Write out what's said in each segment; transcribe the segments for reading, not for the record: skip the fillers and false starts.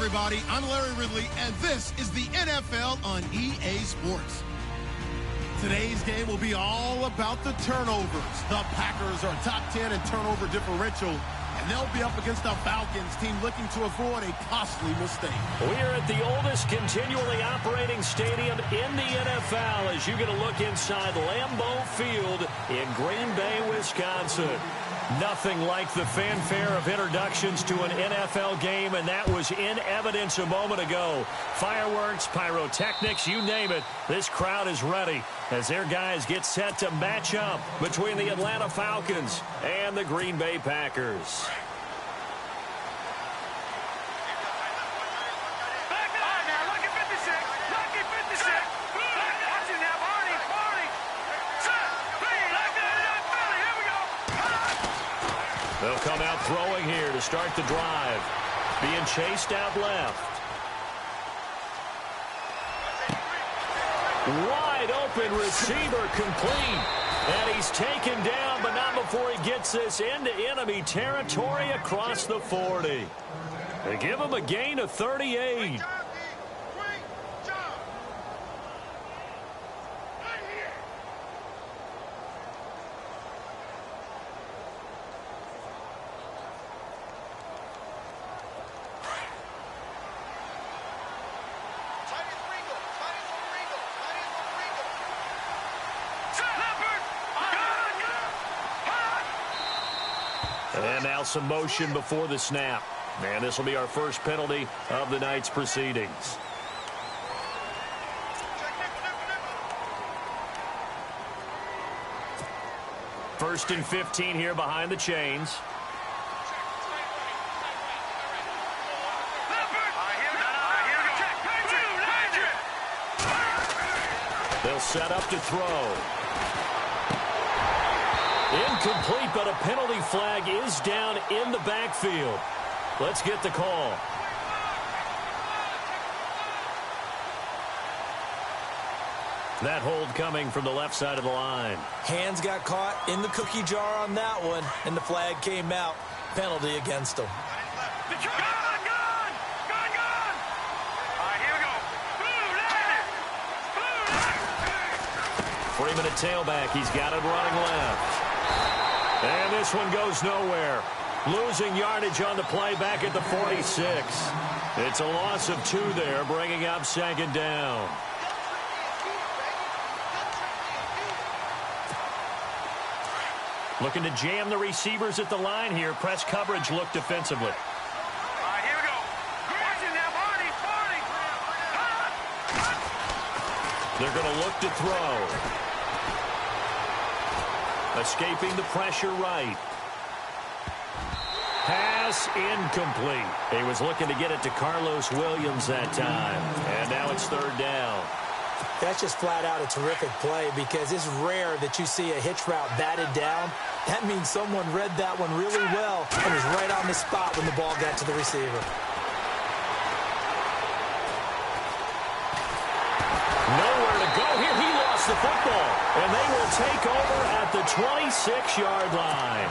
everybody. I'm Larry Ridley, and this is the NFL on EA Sports. Today's game will be all about the turnovers. The Packers are top 10 in turnover differential, and they'll be up against the Falcons team looking to avoid a costly mistake. We're at the oldest continually operating stadium in the NFL as you get a look inside Lambeau Field in Green Bay, Wisconsin. Nothing like the fanfare of introductions to an NFL game, and that was in evidence a moment ago. Fireworks, pyrotechnics, you name it. This crowd is ready as their guys get set to match up between the Atlanta Falcons and the Green Bay Packers. They'll come out throwing here to start the drive. Being chased out left. Wide open receiver complete. And he's taken down, but not before he gets this into enemy territory across the 40. They give him a gain of 38. And now some motion before the snap. And this will be our first penalty of the night's proceedings. First and 15 here behind the chains. They'll set up to throw. Incomplete, but a penalty flag is down in the backfield. Let's get the call. That hold coming from the left side of the line. Hands got caught in the cookie jar on that one, and the flag came out. Penalty against him. Freeman at tailback. He's got it running left. And this one goes nowhere. Losing yardage on the play back at the 46. It's a loss of 2 there, bringing up second down. Looking to jam the receivers at the line here. Press coverage look defensively. Here we go. They're going to look to throw. Escaping the pressure right. Pass incomplete. He was looking to get it to Carlos Williams that time. And now it's third down. That's just flat out a terrific play because it's rare that you see a hitch route batted down. That means someone read that one really well and was right on the spot when the ball got to the receiver. Nowhere to go here. He lost the football. And they will take over at the 26-yard line.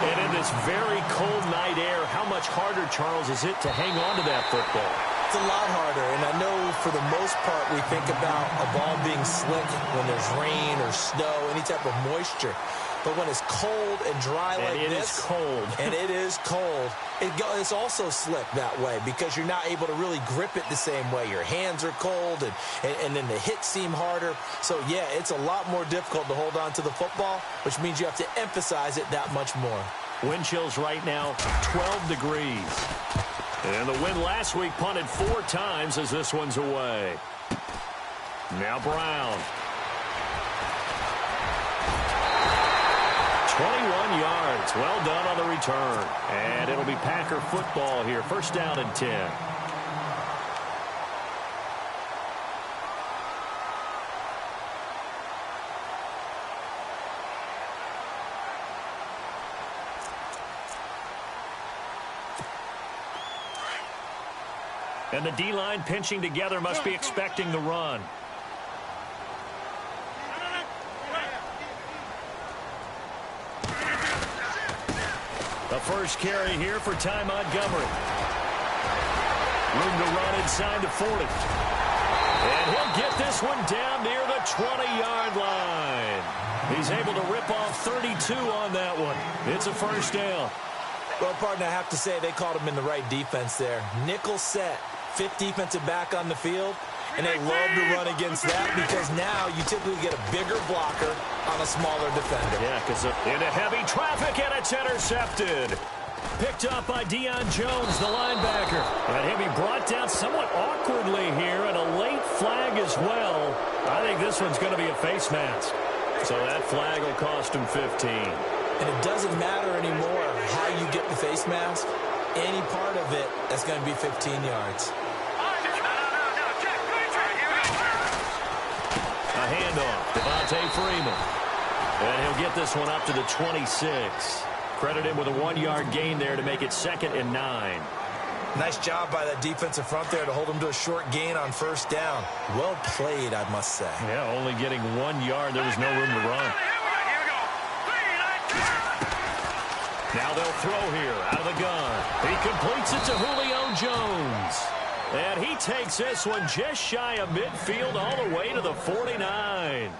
And in this very cold night air, how much harder, Charles, is it to hang on to that football? It's a lot harder, and I know for the most part we think about a ball being slick when there's rain or snow, any type of moisture. But when it's cold and dry like this, and it is cold, and it is cold, it's also slick that way because you're not able to really grip it the same way. Your hands are cold, and then the hits seem harder. So, yeah, it's a lot more difficult to hold on to the football, which means you have to emphasize it that much more. Wind chills right now, 12 degrees. And the wind last week punted 4 times as this one's away. Now Brown. 21 yards. Well done on the return. And it'll be Packer football here. First down and 10. And the D-line pinching together must be expecting the run. The first carry here for Ty Montgomery. Room to run inside the 40. And he'll get this one down near the 20-yard line. He's able to rip off 32 on that one. It's a first down. Well, partner, I have to say they called him in the right defense there. Nickel set, fifth defensive back on the field, and they love to run against that because now you typically get a bigger blocker on a smaller defender. Yeah, because into heavy traffic, and it's intercepted. Picked up by Deion Jones, the linebacker. And he'll be brought down somewhat awkwardly here, and a late flag as well. I think this one's going to be a face mask. So that flag will cost him 15. And it doesn't matter anymore how you get the face mask. Any part of it, that's going to be 15 yards. A handoff, Devontae Freeman. And he'll get this one up to the 26. Credit him with a 1-yard gain there to make it 2nd and 9. Nice job by that defensive front there to hold him to a short gain on first down. Well played, I must say. Yeah, only getting 1 yard. There was no room to run. Now they'll throw here out of the gun. He completes it to Julio Jones. And he takes this one just shy of midfield all the way to the 49.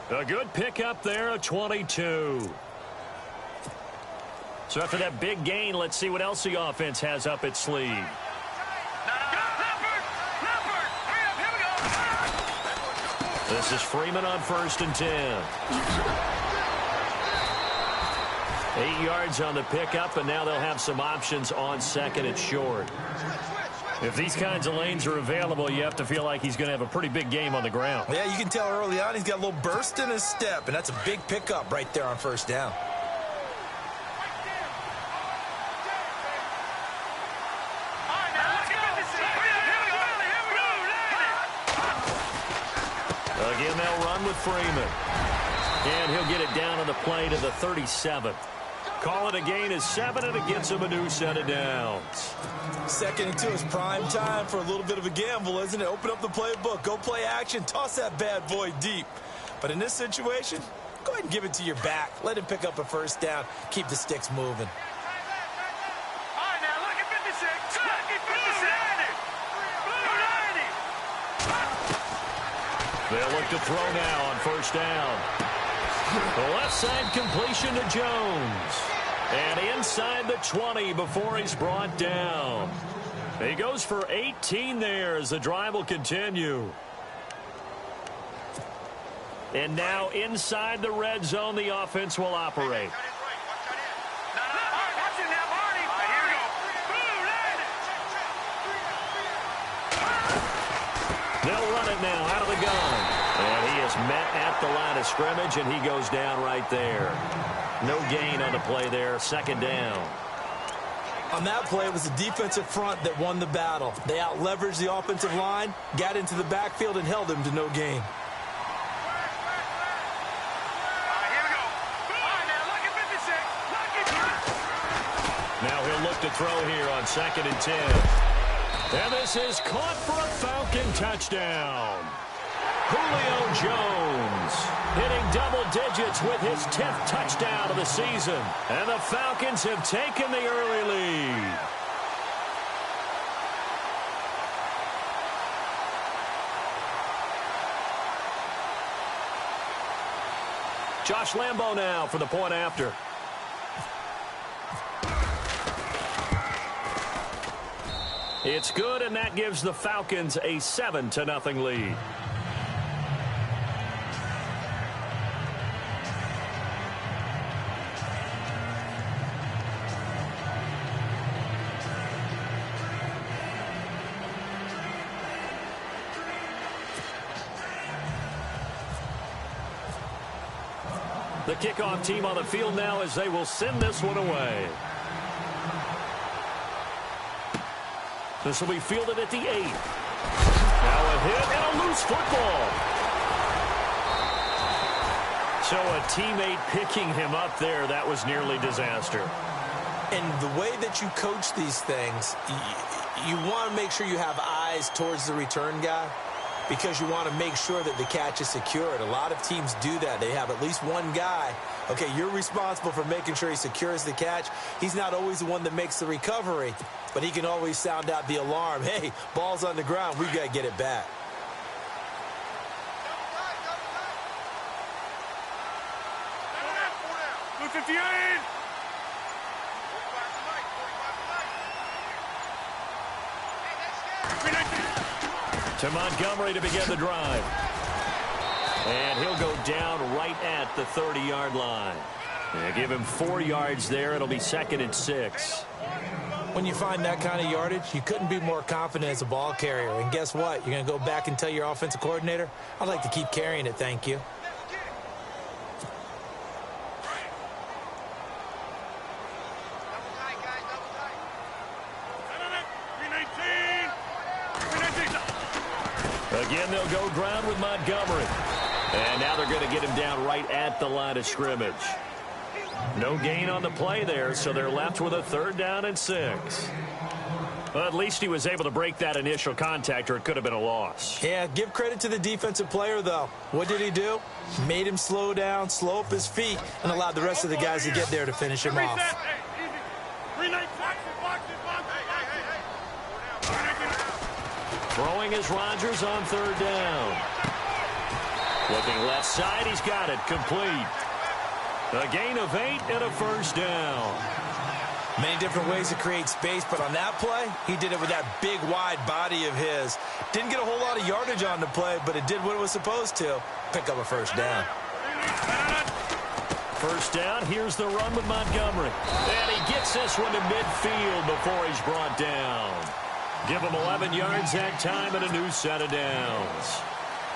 A good pickup there of 22. So after that big gain, let's see what else the offense has up its sleeve. This is Freeman on 1st and 10. 8 yards on the pickup, and now they'll have some options on 2nd and short. If these kinds of lanes are available, you have to feel like he's going to have a pretty big game on the ground. Yeah, you can tell early on he's got a little burst in his step, and that's a big pickup right there on first down. Again, they'll run with Freeman. And he'll get it down on the play to the 37th. Call it a gain of 7, and it gets him a new set of downs. 2nd and 2 is prime time for a little bit of a gamble, isn't it? Open up the playbook, go play action, toss that bad boy deep. But in this situation, go ahead and give it to your back. Let him pick up a first down. Keep the sticks moving. They'll look to throw now on first down. The left side completion to Jones. And inside the 20 before he's brought down. He goes for 18 there as the drive will continue. And now inside the red zone, the offense will operate. They'll run it now out of the gun. And he is met at the line of scrimmage, and he goes down right there. No gain on the play there, 2nd down. On that play, it was the defensive front that won the battle. They out-leveraged the offensive line, got into the backfield, and held him to no gain. Now he'll look to throw here on 2nd and 10. And this is caught for a Falcon touchdown. Julio Jones hitting double digits with his 10th touchdown of the season. And the Falcons have taken the early lead. Josh Lambo now for the point after. It's good, and that gives the Falcons a 7-0 lead. The kickoff team on the field now as they will send this one away. This will be fielded at the 8. Now a hit and a loose football. So a teammate picking him up there, that was nearly disaster. And the way that you coach these things, you want to make sure you have eyes towards the return guy. because you want to make sure that the catch is secured. A lot of teams do that. They have at least one guy. Okay, you're responsible for making sure he secures the catch. He's not always the one that makes the recovery, but he can always sound out the alarm. Hey, ball's on the ground. We've got to get it back. To Montgomery to begin the drive. And he'll go down right at the 30-yard line. Give him 4 yards there. It'll be 2nd and 6. When you find that kind of yardage, you couldn't be more confident as a ball carrier. And guess what? You're going to go back and tell your offensive coordinator, I'd like to keep carrying it, thank you. Again, they'll go ground with Montgomery. And now they're going to get him down right at the line of scrimmage. No gain on the play there, so they're left with a 3rd down and 6. Well, at least he was able to break that initial contact, or it could have been a loss. Yeah, give credit to the defensive player, though. What did he do? Made him slow down, slow up his feet, and allowed the rest of the guys to get there to finish him off. Throwing is Rodgers on 3rd down. Looking left side, he's got it, complete. A gain of 8 and a 1st down. Many different ways to create space, but on that play, he did it with that big, wide body of his. Didn't get a whole lot of yardage on the play, but it did what it was supposed to. Pick up a 1st down. 1st down, here's the run with Montgomery. And he gets this one to midfield before he's brought down. Give him 11 yards that time and a new set of downs.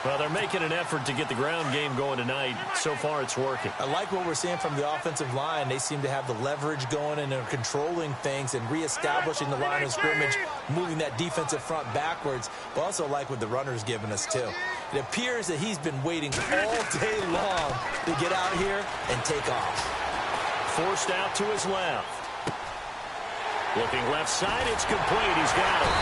Well, they're making an effort to get the ground game going tonight. So far, it's working. I like what we're seeing from the offensive line. They seem to have the leverage going and are controlling things and reestablishing the line of scrimmage, moving that defensive front backwards. But also like what the runner's giving us, too. It appears that he's been waiting all day long to get out here and take off. Forced out to his left. Looking left side, it's complete. He's got it.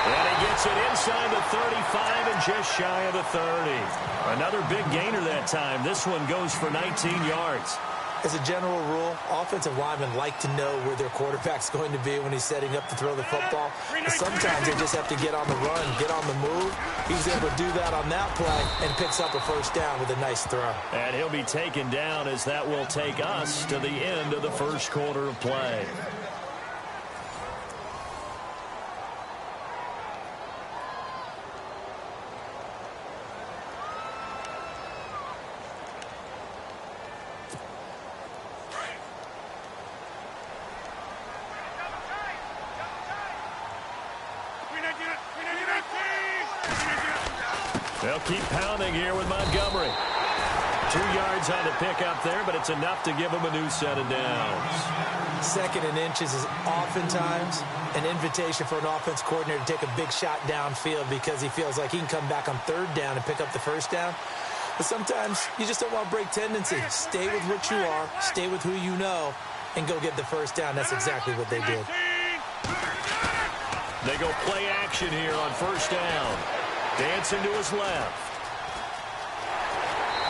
And he gets it inside the 35 and just shy of the 30. Another big gainer that time. This one goes for 19 yards. As a general rule, offensive linemen like to know where their quarterback's going to be when he's setting up to throw the football. But sometimes they just have to get on the run, get on the move. He was able to do that on that play and picks up a 1st down with a nice throw. And he'll be taken down as that will take us to the end of the 1st quarter of play. They'll keep pounding here with Montgomery. 2 yards on the pickup there, but it's enough to give him a new set of downs. 2nd and inches is oftentimes an invitation for an offense coordinator to take a big shot downfield because he feels like he can come back on 3rd down and pick up the 1st down. But sometimes you just don't want to break tendency. Stay with what you are, stay with who you know, and go get the 1st down. That's exactly what they did. They go play action here on 1st down. Dancing to his left.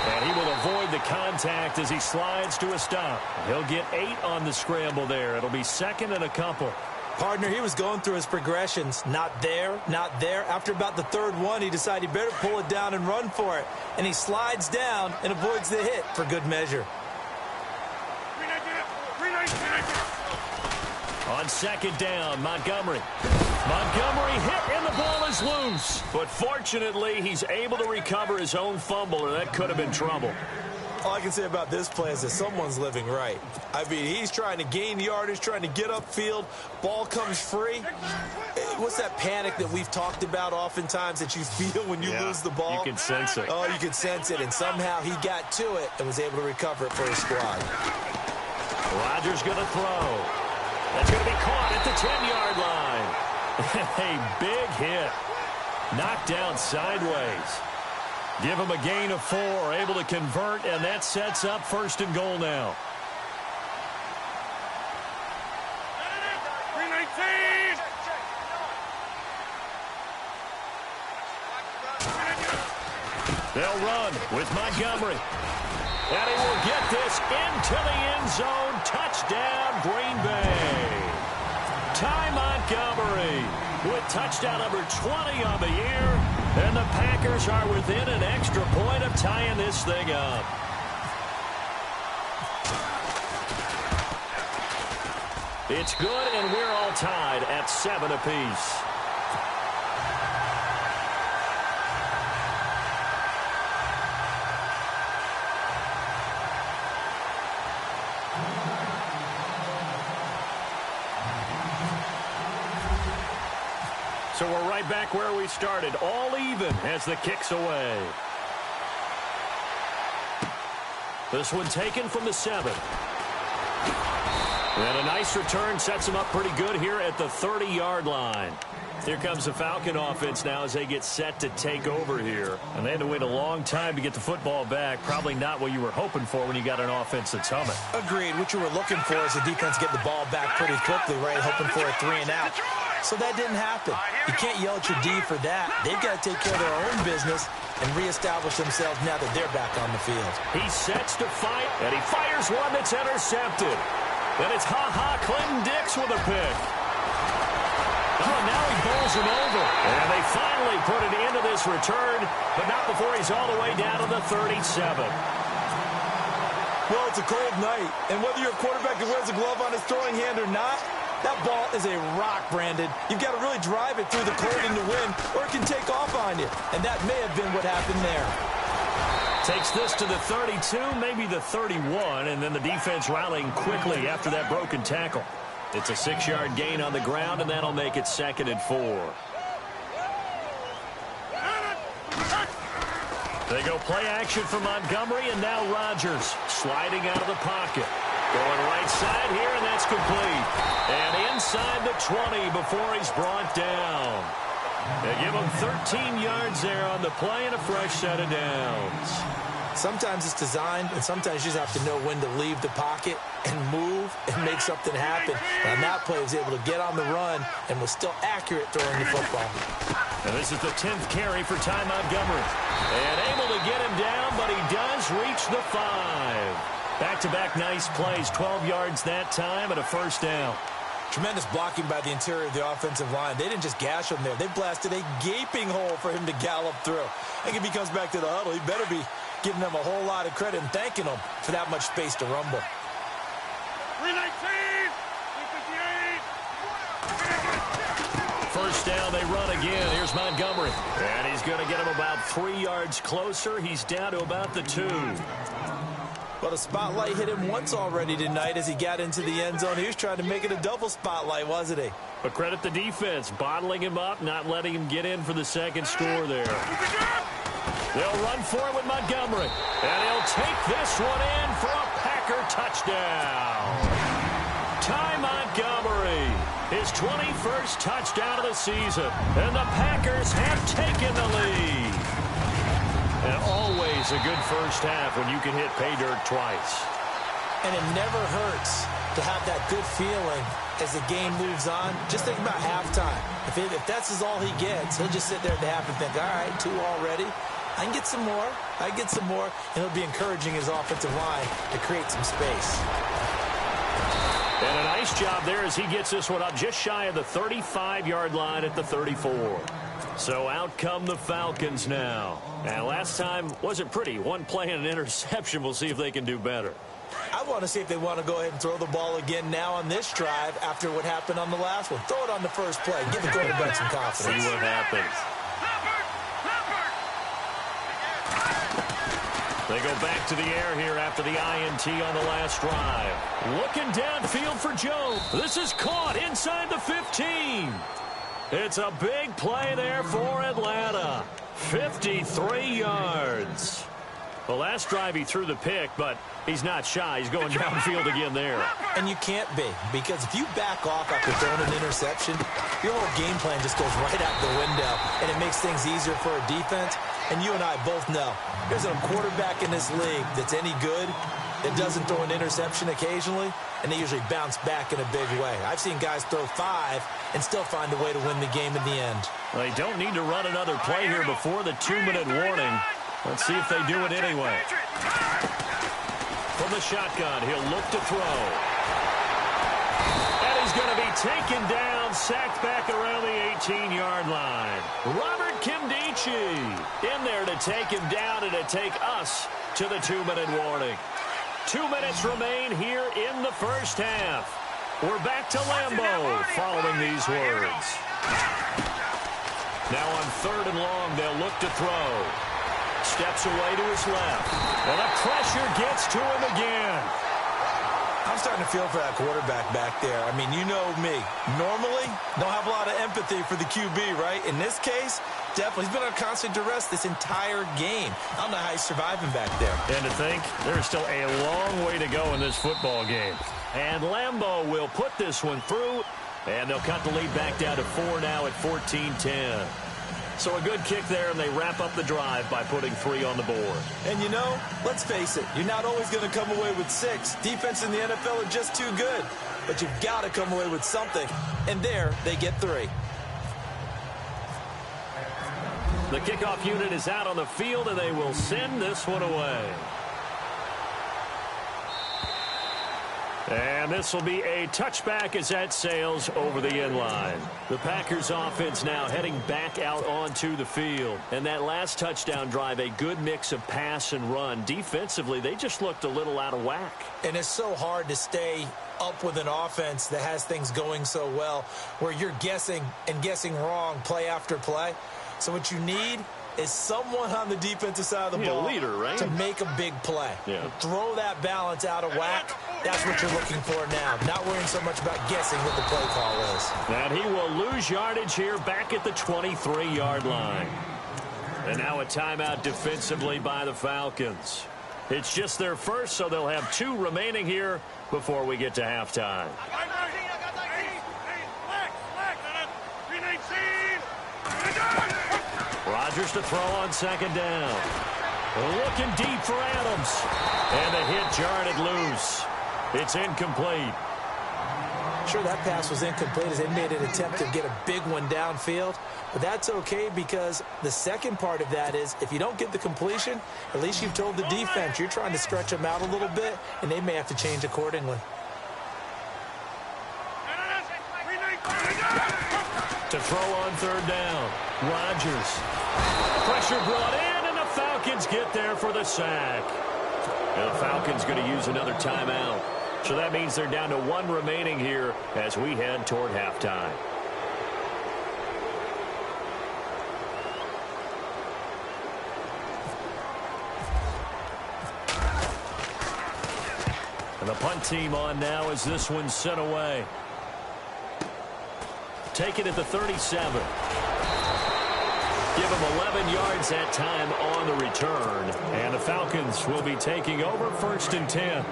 And he will avoid the contact as he slides to a stop. He'll get 8 on the scramble there. It'll be 2nd and a couple. Partner, he was going through his progressions. Not there, not there. After about the 3rd one, he decided he better pull it down and run for it. And he slides down and avoids the hit for good measure. On 2nd down, Montgomery. Montgomery hit and the ball is loose. But fortunately, he's able to recover his own fumble, or that could have been trouble. All I can say about this play is that someone's living right. I mean, he's trying to gain yardage, trying to get upfield. Ball comes free. What's that panic that we've talked about oftentimes that you feel when you lose the ball? You can sense it. Oh, you can sense it. And somehow he got to it and was able to recover it for his squad. Rodgers going to throw. That's going to be caught at the 10-yard line. A big hit. Knocked down sideways. Give him a gain of 4, able to convert, and that sets up 1st and goal now. They'll run with Montgomery. And he will get this into the end zone. Touchdown, Green Bay. Ty Montgomery with touchdown number 20 on the year. And the Packers are within an extra point of tying this thing up. It's good, and we're all tied at 7 apiece. So we're right back where we started, all even as the kick's away. This one taken from the 7. And a nice return sets them up pretty good here at the 30-yard line. Here comes the Falcon offense now as they get set to take over here. And they had to wait a long time to get the football back. Probably not what you were hoping for when you got an offense that's humming. Agreed. What you were looking for is the defense get the ball back pretty quickly, right? Hoping for a 3 and out. So that didn't happen. You can't yell at your D for that. They've got to take care of their own business and reestablish themselves now that they're back on the field. He sets to fight, and he fires one that's intercepted. And it's Clinton Dix with a pick. Oh, now he bowls him over. And they finally put it into this return, but not before he's all the way down to the 37. Well, it's a cold night, and whether you're a quarterback who wears a glove on his throwing hand or not, that ball is a rock, Brandon. You've got to really drive it through the cold in the wind, or it can take off on you. And that may have been what happened there. Takes this to the 32, maybe the 31, and then the defense rallying quickly after that broken tackle. It's a 6-yard gain on the ground, and that'll make it 2nd and 4. They go play action for Montgomery, and now Rodgers sliding out of the pocket. Going right side here, and that's complete. And inside the 20 before he's brought down. They give him 13 yards there on the play and a fresh set of downs. Sometimes it's designed, and sometimes you just have to know when to leave the pocket and move and make something happen. And on that play, he was able to get on the run and was still accurate throwing the football. And this is the 10th carry for Ty Montgomery. And able to get him down, but he does reach the 5. Back-to-back nice plays, 12 yards that time and a first down. Tremendous blocking by the interior of the offensive line. They didn't just gash him there. They blasted a gaping hole for him to gallop through. I think if he comes back to the huddle, he better be giving them a whole lot of credit and thanking them for that much space to rumble. 319, 358. First down, they run again. Here's Montgomery. And he's going to get him about 3 yards closer. He's down to about the 2. Well, the spotlight hit him once already tonight as he got into the end zone. He was trying to make it a double spotlight, wasn't he? But credit the defense, bottling him up, not letting him get in for the second score there. They'll run for it with Montgomery. And he'll take this one in for a Packer touchdown. Ty Montgomery, his 21st touchdown of the season. And the Packers have taken the lead. And always a good first half when you can hit pay dirt twice. And it never hurts to have that good feeling as the game moves on. Just think about halftime. If that's all he gets, he'll just sit there at the half and think, all right, 2 already. I can get some more. I can get some more. And he'll be encouraging his offensive line to create some space. And a nice job there as he gets this one up just shy of the 35-yard line at the 34. So out come the Falcons now. And last time wasn't pretty. One play and an interception. We'll see if they can do better. I want to see if they want to go ahead and throw the ball again now on this drive after what happened on the last one. Throw it on the first play. Give the quarterback some confidence. See what happens. They go back to the air here after the INT on the last drive. Looking downfield for Joe. This is caught inside the 15. It's a big play there for Atlanta. 53 yards. The last drive he threw the pick, but he's not shy. He's going downfield again there. And you can't be, because if you back off after throwing an interception, your whole game plan just goes right out the window, and it makes things easier for a defense. And you and I both know there's a quarterback in this league that's any good that doesn't throw an interception occasionally, and they usually bounce back in a big way. I've seen guys throw 5 and still find a way to win the game in the end. They don't need to run another play here before the 2-minute warning. Let's see if they do it anyway. From the shotgun, he'll look to throw. And he's going to be taken down, sacked back around the 18-yard line. Robert Kimdichie in there to take him down and to take us to the 2-minute warning. 2 minutes remain here in the first half. We're back to Lambeau following these words. Now on 3rd and long, they'll look to throw. Steps away to his left. And the pressure gets to him again. I'm starting to feel for that quarterback back there. I mean, you know me. Normally, don't have a lot of empathy for the QB, right? In this case, definitely. He's been on constant duress this entire game. I don't know how he's surviving back there. And to think, there's still a long way to go in this football game. And Lambeau will put this one through, and they'll cut the lead back down to 4 now at 14-10. So a good kick there, and they wrap up the drive by putting 3 on the board. And you know, let's face it, you're not always going to come away with 6. Defense in the NFL are just too good. But you've got to come away with something. And there, they get 3. The kickoff unit is out on the field, and they will send this one away. And this will be a touchback as that sails over the end line. The Packers offense now heading back out onto the field. And that last touchdown drive, a good mix of pass and run. Defensively, they just looked a little out of whack. And it's so hard to stay up with an offense that has things going so well, where you're guessing and guessing wrong play after play. So what you need is someone on the defensive side of the ball leader, right? to make a big play. Yeah. Throw that balance out of whack. That's what you're looking for now. Not worrying so much about guessing what the play call is. And he will lose yardage here back at the 23-yard line. And now a timeout defensively by the Falcons. It's just their first, so they'll have 2 remaining here before we get to halftime. Rodgers to throw on 2nd down. Looking deep for Adams. And the hit jarred it loose. It's incomplete. Sure, that pass was incomplete as they made an attempt to get a big one downfield. But that's okay because the second part of that is if you don't get the completion, at least you've told the defense you're trying to stretch them out a little bit, and they may have to change accordingly. To throw on 3rd down. Rodgers. Pressure brought in, and the Falcons get there for the sack. And the Falcons going to use another timeout. So that means they're down to 1 remaining here as we head toward halftime. And the punt team on now as this one's sent away. Take it at the 37. Give him 11 yards that time on the return. And the Falcons will be taking over 1st and 10.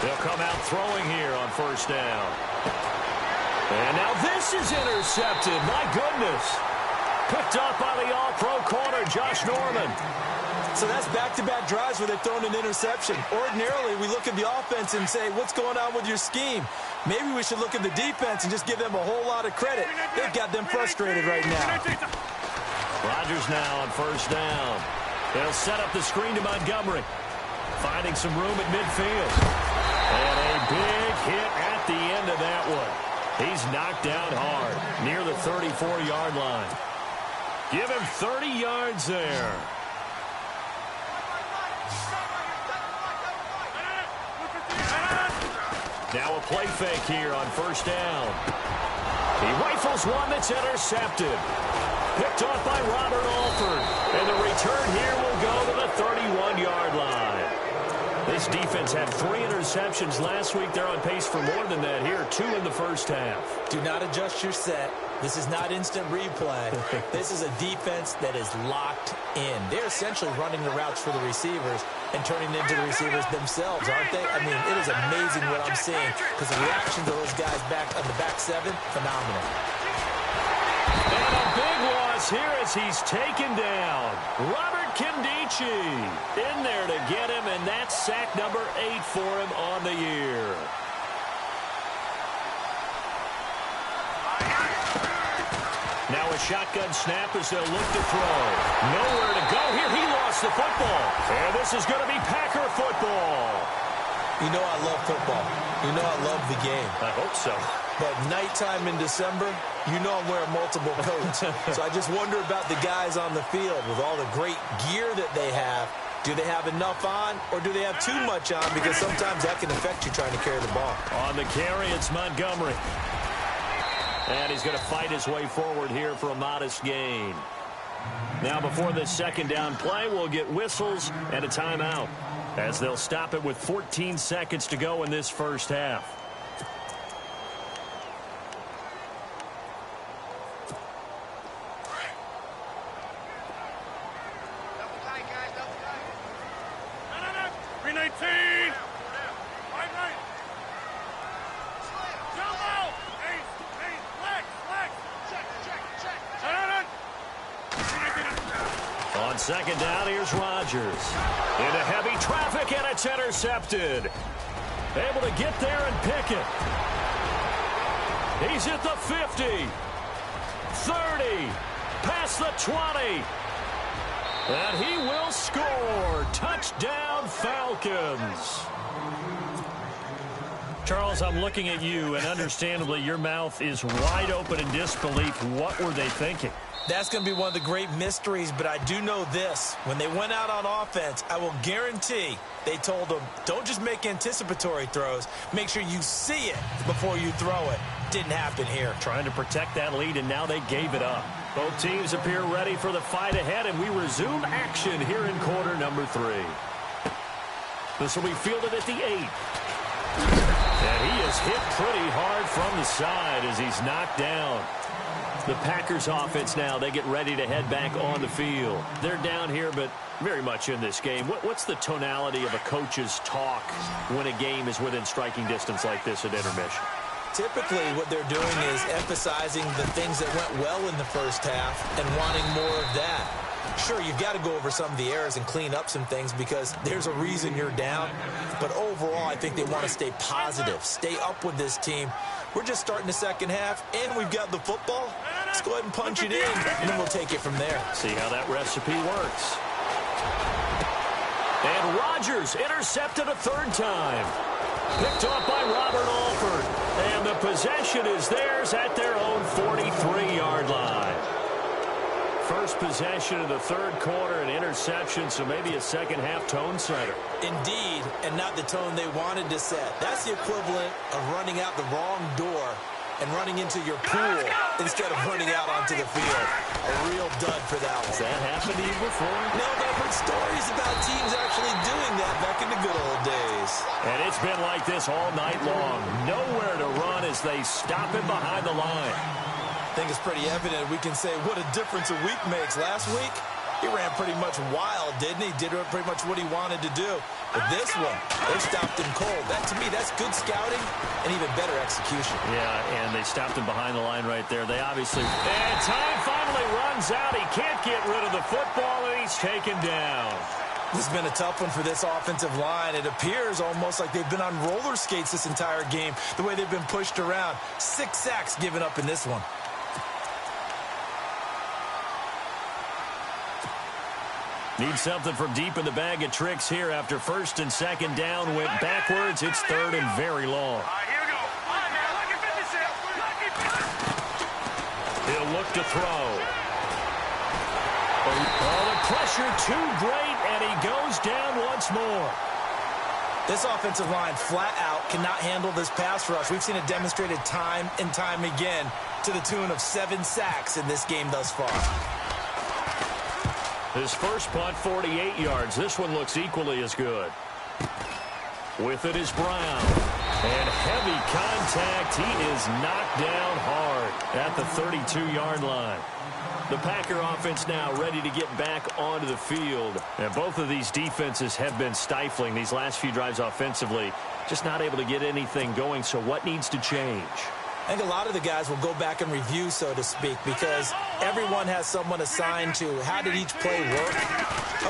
They'll come out throwing here on 1st down. And now this is intercepted. My goodness. Picked up by the all-pro corner, Josh Norman. So that's back-to-back drives where they've thrown an interception. Ordinarily, we look at the offense and say, what's going on with your scheme? Maybe we should look at the defense and just give them a whole lot of credit. They've got them frustrated right now. Rodgers now on 1st down. They'll set up the screen to Montgomery. Finding some room at midfield. And a big hit at the end of that one. He's knocked down hard near the 34-yard line. Give him 30 yards there. Now a play fake here on 1st down. He rifles one that's intercepted. Picked off by Robert Alford. And the return here will go to the 31-yard line. This defense had 3 interceptions last week. They're on pace for more than that here. 2 in the first half. Do not adjust your set. This is not instant replay. This is a defense that is locked in. They're essentially running the routes for the receivers and turning into the receivers themselves, aren't they? I mean, it is amazing what I'm seeing because the reaction to those guys back on the back 7, phenomenal. And a big loss here as he's taken down. Robert Kimdichie in there to get him, and that's sack number 8 for him on the year. a shotgun snap as they'll look to throw. Nowhere to go here. He lost the football. And this is going to be Packer football. You know I love football. You know I love the game. I hope so. But nighttime in December, you know I'm wearing multiple coats. So I just wonder about the guys on the field with all the great gear that they have. Do they have enough on, or do they have too much on? Because sometimes that can affect you trying to carry the ball. On the carry, it's Montgomery. And he's going to fight his way forward here for a modest gain. Now before this second down play, we'll get whistles and a timeout, as they'll stop it with 14 seconds to go in this first half. On second down, here's Rodgers. Into heavy traffic, and it's intercepted. Able to get there and pick it. He's at the 50. 30. Past the 20. And he will score. Touchdown, Falcons. Charles, I'm looking at you, and understandably, your mouth is wide open in disbelief. What were they thinking? That's going to be one of the great mysteries, but I do know this. When they went out on offense, I will guarantee they told them, don't just make anticipatory throws. Make sure you see it before you throw it. Didn't happen here. Trying to protect that lead, and now they gave it up. Both teams appear ready for the fight ahead, and we resume action here in quarter number 3. This will be fielded at the 8. And he is hit pretty hard from the side as he's knocked down. The Packers offense now, they get ready to head back on the field. They're down here, but very much in this game. What's the tonality of a coach's talk when a game is within striking distance like this at intermission? Typically, what they're doing is emphasizing the things that went well in the first half and wanting more of that. Sure, you've got to go over some of the errors and clean up some things because there's a reason you're down. But overall, I think they want to stay positive, stay up with this team. We're just starting the second half, and we've got the football. Let's go ahead and punch it in, and then we'll take it from there. See how that recipe works. And Rodgers intercepted a third time. Picked off by Robert Alford. And the possession is theirs at their own 43-yard line. First possession of the third quarter, an interception, so maybe a second-half tone setter. Indeed, and not the tone they wanted to set. That's the equivalent of running out the wrong door and running into your pool instead of running out onto the field. A real dud for that one. Has that happened to you before? No, but I've heard stories about teams actually doing that back in the good old days. And it's been like this all night long. Nowhere to run as they stop him behind the line. I think it's pretty evident we can say what a difference a week makes. Last week, he ran pretty much wild, didn't he? Did pretty much what he wanted to do. But this one, they stopped him cold. That, to me, that's good scouting and even better execution. Yeah, and they stopped him behind the line right there. They obviously... And time finally runs out. He can't get rid of the football, and he's taken down. This has been a tough one for this offensive line. It appears almost like they've been on roller skates this entire game, the way they've been pushed around. 6 sacks given up in this one. Need something from deep in the bag of tricks here after first and second down went backwards. It's third and very long. Here we go. All right, man. Look at 56. He'll look to throw. Oh, the pressure too great, and he goes down once more. This offensive line flat out cannot handle this pass rush. We've seen it demonstrated time and time again to the tune of 7 sacks in this game thus far. His first punt, 48 yards. This one looks equally as good. With it is Brown. And heavy contact. He is knocked down hard at the 32-yard line. The Packer offense now ready to get back onto the field. And both of these defenses have been stifling these last few drives offensively. Just not able to get anything going, so what needs to change? I think a lot of the guys will go back and review, so to speak, because everyone has someone assigned to how did each play work.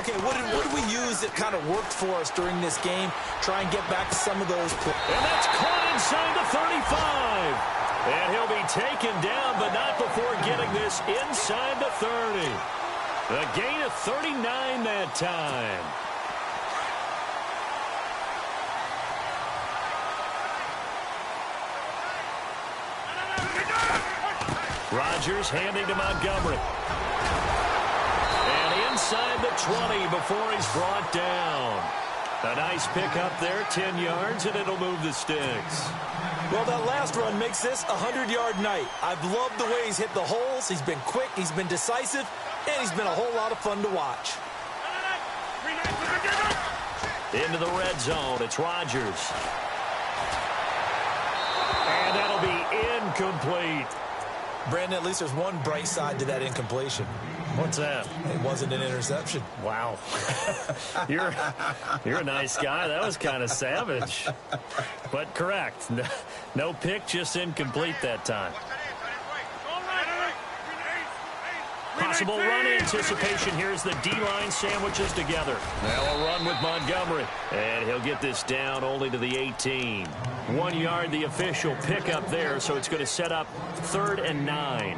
Okay, what did we use that kind of worked for us during this game? Try and get back to some of those plays. And that's caught inside the 35. And he'll be taken down, but not before getting this inside the 30. A gain of 39 that time. Rodgers handing to Montgomery. And inside the 20 before he's brought down. A nice pickup there, 10 yards, and it'll move the sticks. Well, that last run makes this a 100-yard night. I've loved the way he's hit the holes. He's been quick, he's been decisive, and he's been a whole lot of fun to watch. Into the red zone, it's Rodgers. And that'll be incomplete. Brandon, at least there's one bright side to that incompletion. What's that? It wasn't an interception. Wow. You're a nice guy. That was kind of savage. But correct. No pick, just incomplete that time. Possible run anticipation. Here's the D-line sandwiches together. Now a run with Montgomery. And he'll get this down only to the 18. 1 yard, the official pickup there, so it's going to set up 3rd and 9.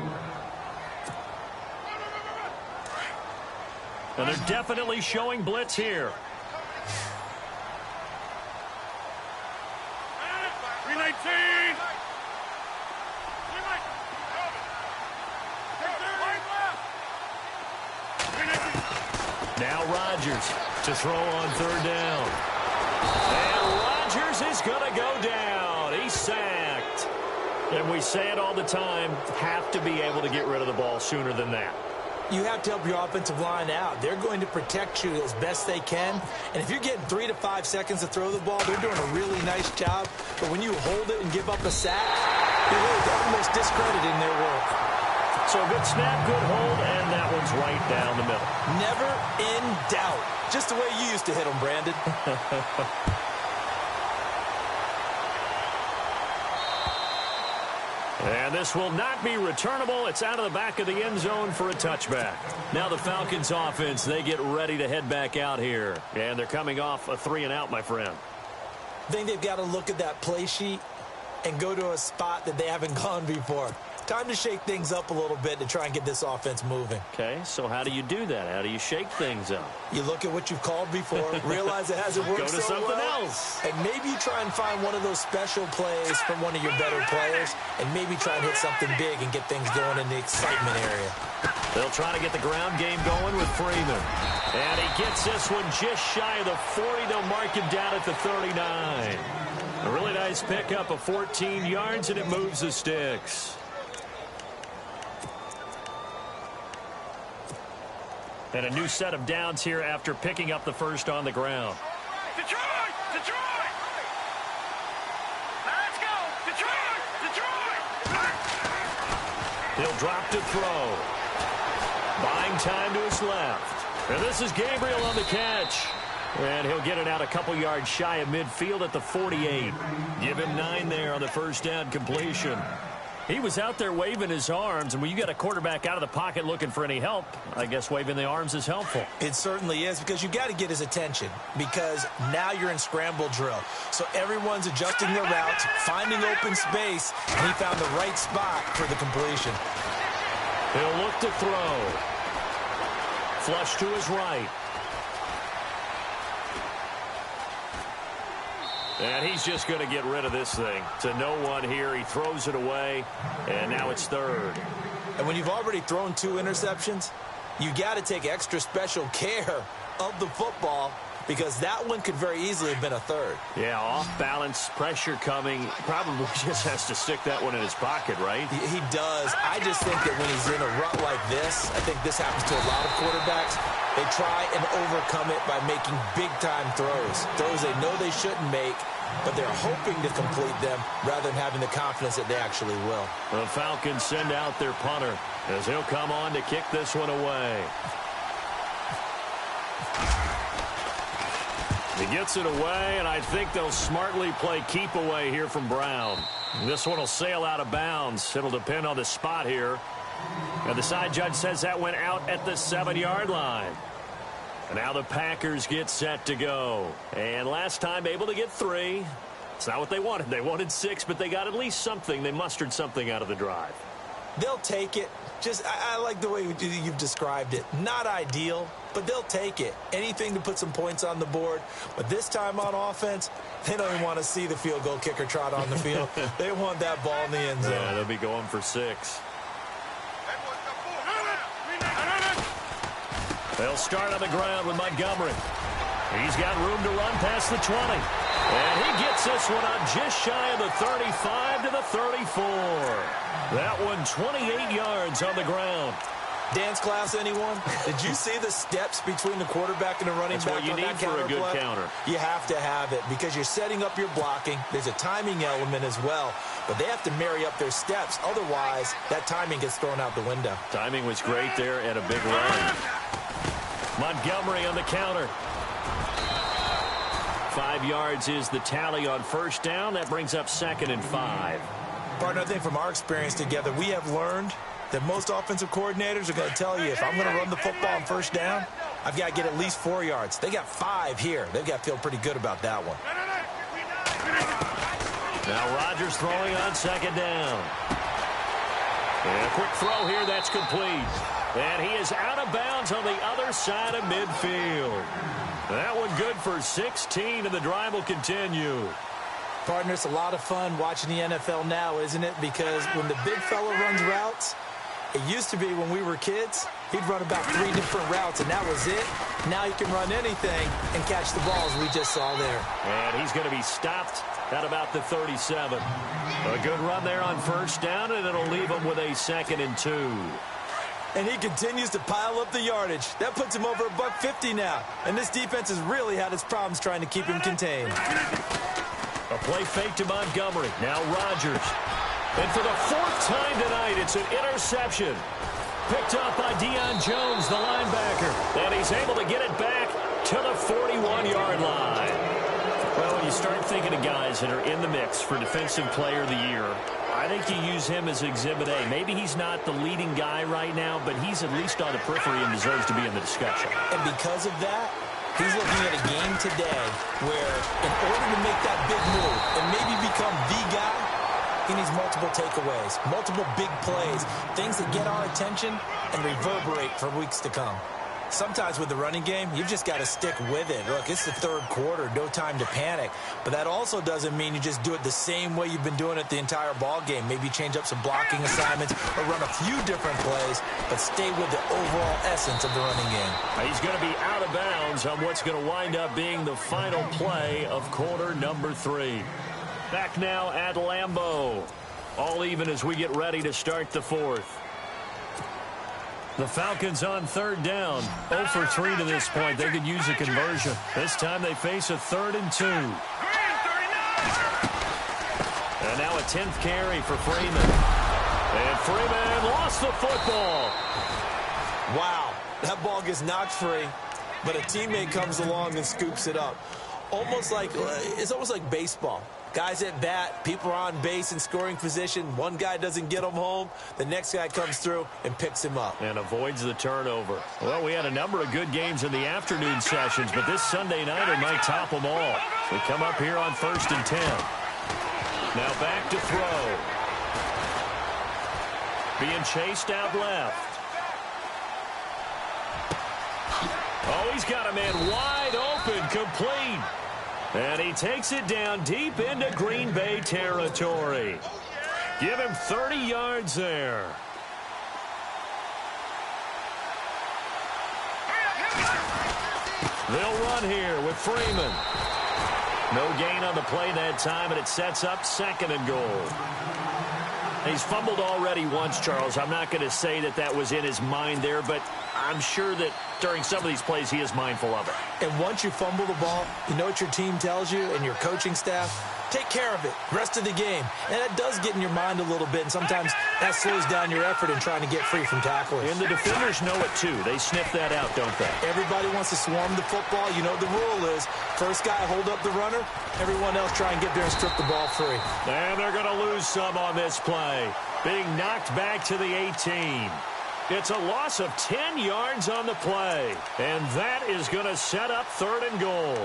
And they're definitely showing blitz here. 319. Now Rodgers to throw on 3rd down. And Rodgers is going to go down. He's sacked. And we say it all the time, have to be able to get rid of the ball sooner than that. You have to help your offensive line out. They're going to protect you as best they can. And if you're getting 3 to 5 seconds to throw the ball, they're doing a really nice job. But when you hold it and give up a sack, you're really almost discrediting their work. So good snap, good hold, and that one's right down the middle. Never in doubt. Just the way you used to hit them, Brandon. And this will not be returnable. It's out of the back of the end zone for a touchback. Now the Falcons offense, they get ready to head back out here. And they're coming off a 3-and-out, my friend. I think they've got to look at that play sheet and go to a spot that they haven't gone before. Time to shake things up a little bit to try and get this offense moving. Okay, so how do you do that? How do you shake things up? You look at what you've called before, realize it hasn't worked so well. Go to something else. And maybe you try and find one of those special plays from one of your better players, and maybe try and hit something big and get things going in the excitement area. They'll try to get the ground game going with Freeman. And he gets this one just shy of the 40. They'll mark him down at the 39. A really nice pickup of 14 yards, and it moves the sticks. And a new set of downs here after picking up the first on the ground. Detroit! Detroit! Let's go! Detroit! Detroit! He'll drop to throw. Buying time to his left. And this is Gabriel on the catch. And he'll get it out a couple yards shy of midfield at the 48. Give him 9 there on the first down completion. He was out there waving his arms, and when you got a quarterback out of the pocket looking for any help, I guess waving the arms is helpful. It certainly is, because you got to get his attention, because now you're in scramble drill. So everyone's adjusting their routes, finding open space, and he found the right spot for the completion. He'll look to throw. Flush to his right. And he's just going to get rid of this thing. To no one here. He throws it away, and now it's 3rd. And when you've already thrown 2 interceptions, you got to take extra special care of the football, because that one could very easily have been a 3rd. Yeah, off balance, pressure coming. Probably just has to stick that one in his pocket, right? He does. I just think that when he's in a rut like this, I think this happens to a lot of quarterbacks, they try and overcome it by making big-time throws. Throws they know they shouldn't make, but they're hoping to complete them rather than having the confidence that they actually will. The Falcons send out their punter as he'll come on to kick this one away. He gets it away, and I think they'll smartly play keep away here from Brown. This one will sail out of bounds. It'll depend on the spot here. And the side judge says that went out at the 7-yard line. And now the Packers get set to go. And last time able to get 3. It's not what they wanted. They wanted 6, but they got at least something. They mustered something out of the drive. They'll take it. I like the way you've described it. Not ideal, but they'll take it. Anything to put some points on the board. But this time on offense, they don't even want to see the field goal kicker trot on the field. They want that ball in the end zone. Yeah, they'll be going for 6. They'll start on the ground with Montgomery. He's got room to run past the 20. And he gets this one out just shy of the 35 to the 34. That one 28 yards on the ground. Dance class, anyone? Did you see the steps between the quarterback and the running That's back what you on need that for a good play? counter. You have to have it because you're setting up your blocking. There's a timing element as well, but they have to marry up their steps. Otherwise, that timing gets thrown out the window. Timing was great there and a big run. Montgomery on the counter. 5 yards is the tally on first down. That brings up 2nd and 5. Partner, I think from our experience together, we have learned that most offensive coordinators are going to tell you, if I'm going to run the football on first down, I've got to get at least 4 yards. They got 5 here. They've got to feel pretty good about that one. Now Rodgers throwing on 2nd down. And a quick throw here, that's complete. And he is out of bounds on the other side of midfield. That one good for 16, and the drive will continue. Partner, it's a lot of fun watching the NFL now, isn't it? Because when the big fella runs routes, it used to be when we were kids, he'd run about 3 different routes, and that was it. Now he can run anything and catch the balls we just saw there. And he's going to be stopped at about the 37. A good run there on first down, and it'll leave him with a 2nd and 2. And he continues to pile up the yardage. That puts him over $150 now. And this defense has really had its problems trying to keep him contained. A play fake to Montgomery. Now Rodgers. And for the 4th time tonight, it's an interception. Picked up by Deion Jones, the linebacker. And he's able to get it back to the 41-yard line. Well, when you start thinking of guys that are in the mix for Defensive Player of the Year, I think you use him as Exhibit A. Maybe he's not the leading guy right now, but he's at least on the periphery and deserves to be in the discussion. And because of that, he's looking at a game today where in order to make that big move and maybe become the guy, he needs multiple takeaways, multiple big plays, things that get our attention and reverberate for weeks to come. Sometimes with the running game, you've just got to stick with it. Look, it's the 3rd quarter, no time to panic. But that also doesn't mean you just do it the same way you've been doing it the entire ball game. Maybe change up some blocking assignments or run a few different plays, but stay with the overall essence of the running game. He's going to be out of bounds on what's going to wind up being the final play of quarter number 3. Back now at Lambeau. All even as we get ready to start the 4th. The Falcons on 3rd down. 0 for 3 to this point. They could use a conversion. This time they face a 3rd and 2. And now a 10th carry for Freeman. And Freeman lost the football. Wow, that ball gets knocked free, but a teammate comes along and scoops it up. It's almost like baseball. Guys at bat, people are on base in scoring position. One guy doesn't get him home. The next guy comes through and picks him up. And avoids the turnover. Well, we had a number of good games in the afternoon sessions, but this Sunday nighter might top them all. We come up here on 1st and 10. Now back to throw. Being chased out left. Oh, he's got a man wide open, complete. And he takes it down deep into Green Bay territory. Give him 30 yards there. They'll run here with Freeman. No gain on the play that time, and it sets up 2nd and goal. He's fumbled already once, Charles. I'm not going to say that that was in his mind there, but I'm sure that during some of these plays he is mindful of it. And once you fumble the ball, you know what your team tells you and your coaching staff? take care of it rest of the game. And that does get in your mind a little bit, and sometimes that slows down your effort in trying to get free from tacklers. And the defenders know it, too. They sniff that out, don't they? Everybody wants to swarm the football. You know the rule is, first guy hold up the runner, everyone else try and get there and strip the ball free. And they're going to lose some on this play. Being knocked back to the 18. It's a loss of 10 yards on the play. And that is going to set up 3rd and goal.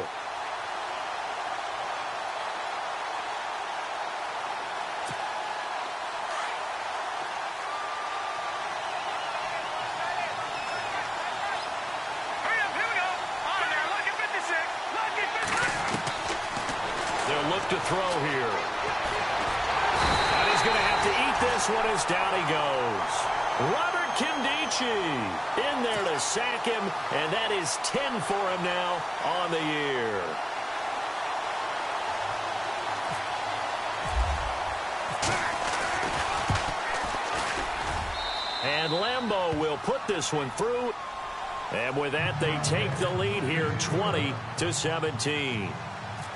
They'll look to throw here. And he's going to have to eat this one as down he goes. Robert in there to sack him, and that is 10 for him now on the year. And Lambeau will put this one through, and with that they take the lead here 20-17.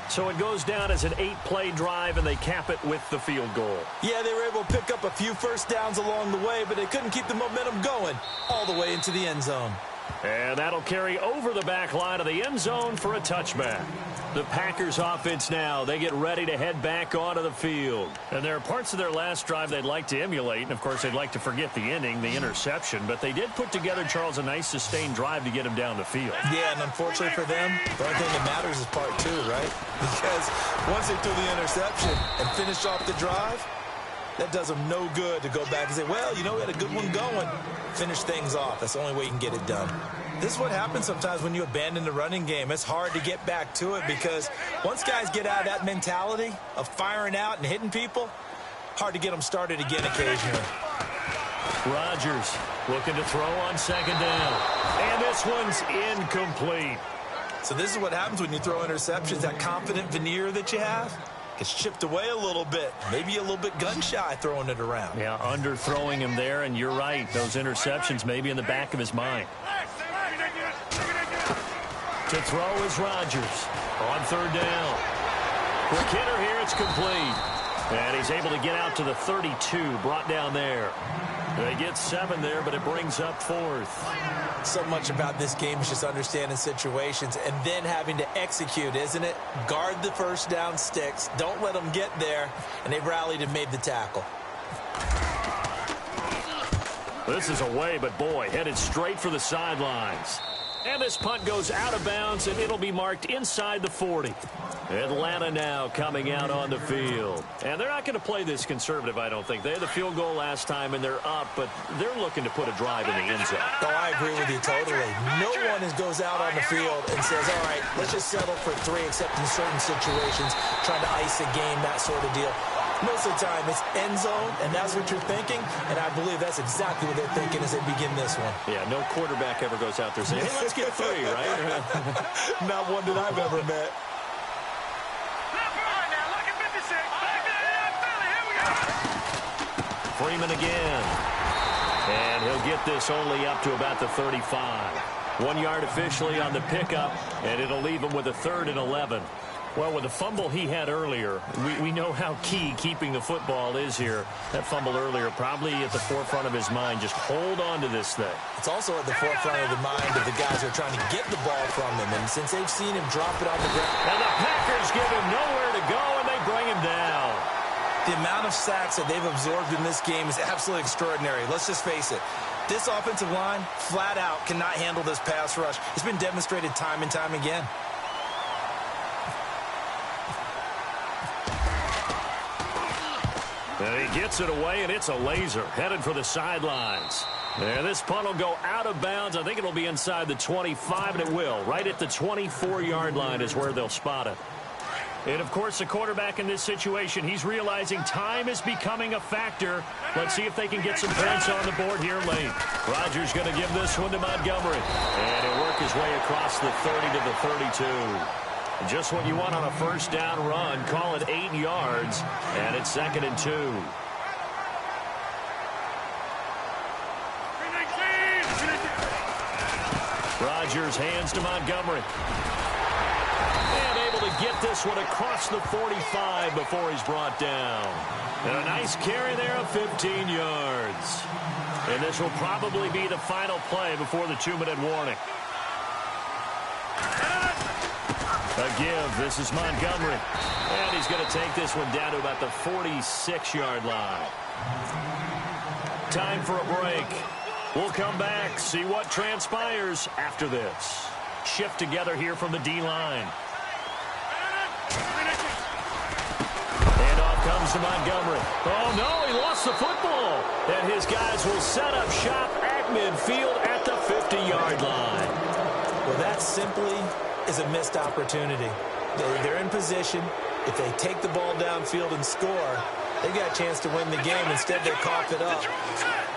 So it goes down as an 8-play drive, and they cap it with the field goal. Yeah, they were able to pick up a few first downs along the way, but they couldn't keep the momentum going all the way into the end zone. And that'll carry over the back line of the end zone for a touchback. The Packers offense now, they get ready to head back onto the field. And there are parts of their last drive they'd like to emulate, and of course they'd like to forget the inning, the interception, but they did put together, Charles, a nice sustained drive to get him down the field. Yeah, and unfortunately for them, the only thing that matters is part 2, right? Because once they threw the interception and finished off the drive, that does them no good to go back and say, well, you know, we had a good one going. Finish things off. That's the only way you can get it done. This is what happens sometimes when you abandon the running game. It's hard to get back to it because once guys get out of that mentality of firing out and hitting people, hard to get them started again occasionally. Rodgers looking to throw on 2nd down. And this one's incomplete. So this is what happens when you throw interceptions. That confident veneer that you have gets chipped away a little bit. Maybe a little bit gun-shy throwing it around. Yeah, underthrowing him there, and you're right. Those interceptions may be in the back of his mind. To throw is Rodgers on 3rd down. For Kidder here, it's complete. And he's able to get out to the 32, brought down there. They get 7 there, but it brings up 4th. So much about this game is just understanding situations and then having to execute, isn't it? Guard the first down sticks. Don't let them get there. And they rallied and made the tackle. This is away, but boy, headed straight for the sidelines. And this punt goes out of bounds, and it'll be marked inside the 40. Atlanta now coming out on the field. And they're not going to play this conservative, I don't think. They had the field goal last time, and they're up, but they're looking to put a drive in the end zone. Oh, I agree with you totally. No one goes out on the field and says, all right, let's just settle for 3, except in certain situations, trying to ice a game, that sort of deal. Most of the time, it's end zone, and that's what you're thinking, and I believe that's exactly what they're thinking as they begin this one. Yeah, no quarterback ever goes out there saying, hey, let's get 3, right? Not one that I've ever met. Freeman again. And he'll get this only up to about the 35. 1 yard officially on the pickup, and it'll leave him with a 3rd and 11. Well, with the fumble he had earlier, we know how key keeping the football is here. That fumble earlier probably at the forefront of his mind. Just hold on to this thing. It's also at the forefront of the mind of the guys who are trying to get the ball from him. And since they've seen him drop it on the ground. And the Packers give him nowhere to go, and they bring him down. The amount of sacks that they've absorbed in this game is absolutely extraordinary. Let's just face it. This offensive line, flat out, cannot handle this pass rush. It's been demonstrated time and time again. And he gets it away, and it's a laser headed for the sidelines. And this punt will go out of bounds. I think it'll be inside the 25, and it will. Right at the 24-yard line is where they'll spot it. And, of course, the quarterback in this situation, he's realizing time is becoming a factor. Let's see if they can get some points on the board here late. Rodgers going to give this one to Montgomery. And he'll work his way across the 30 to the 32. Just what you want on a first down run. Call it 8 yards, and it's 2nd and 2. Rodgers hands to Montgomery. And able to get this one across the 45 before he's brought down. And a nice carry there of 15 yards. And this will probably be the final play before the 2-minute warning. A give. This is Montgomery. And he's going to take this one down to about the 46-yard line. Time for a break. We'll come back, see what transpires after this. Shift together here from the D-line. Handoff comes to Montgomery. Oh, no, he lost the football. And his guys will set up shop at midfield at the 50-yard line. Well, that simply is a missed opportunity. They're in position. If they take the ball downfield and score, they've got a chance to win the game. Instead, they cough it up.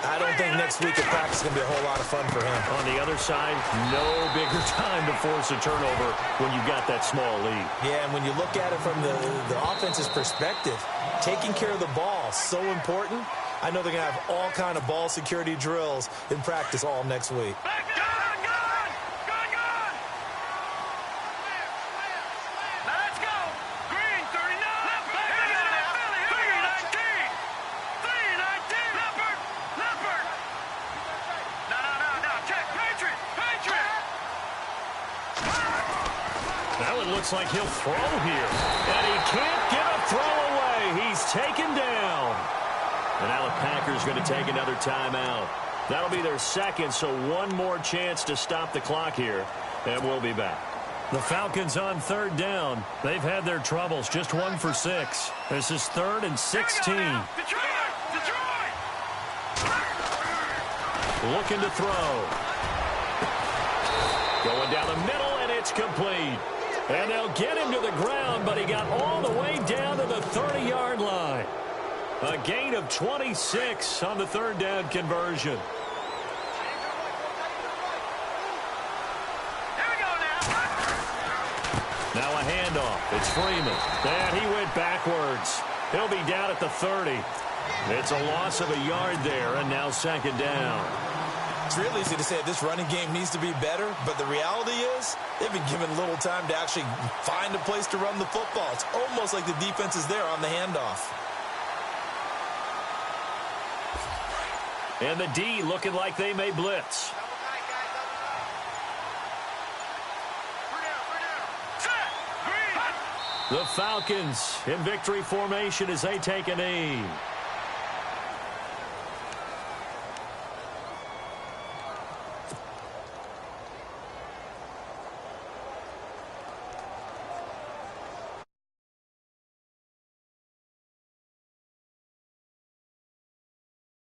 I don't think next week at practice is going to be a whole lot of fun for him. On the other side, no bigger time to force a turnover when you've got that small lead. Yeah, and when you look at it from the offense's perspective, taking care of the ball is so important. I know they're going to have all kind of ball security drills in practice all next week. Looks like he'll throw here. And he can't get a throw away. He's taken down. And now the Packers going to take another timeout. That'll be their second, so one more chance to stop the clock here. And we'll be back. The Falcons on third down. They've had their troubles, just 1 for 6. This is 3rd and 16. Detroit! Looking to throw. Going down the middle, and it's complete. And they'll get him to the ground, but he got all the way down to the 30-yard line. A gain of 26 on the 3rd down conversion. Here we go now. Now a handoff. It's Freeman. And he went backwards. He'll be down at the 30. It's a loss of a yard there, and now 2nd down. It's real easy to say this running game needs to be better, but the reality is they've been given little time to actually find a place to run the football. It's almost like the defense is there on the handoff. And the D looking like they may blitz. The Falcons in victory formation as they take a knee.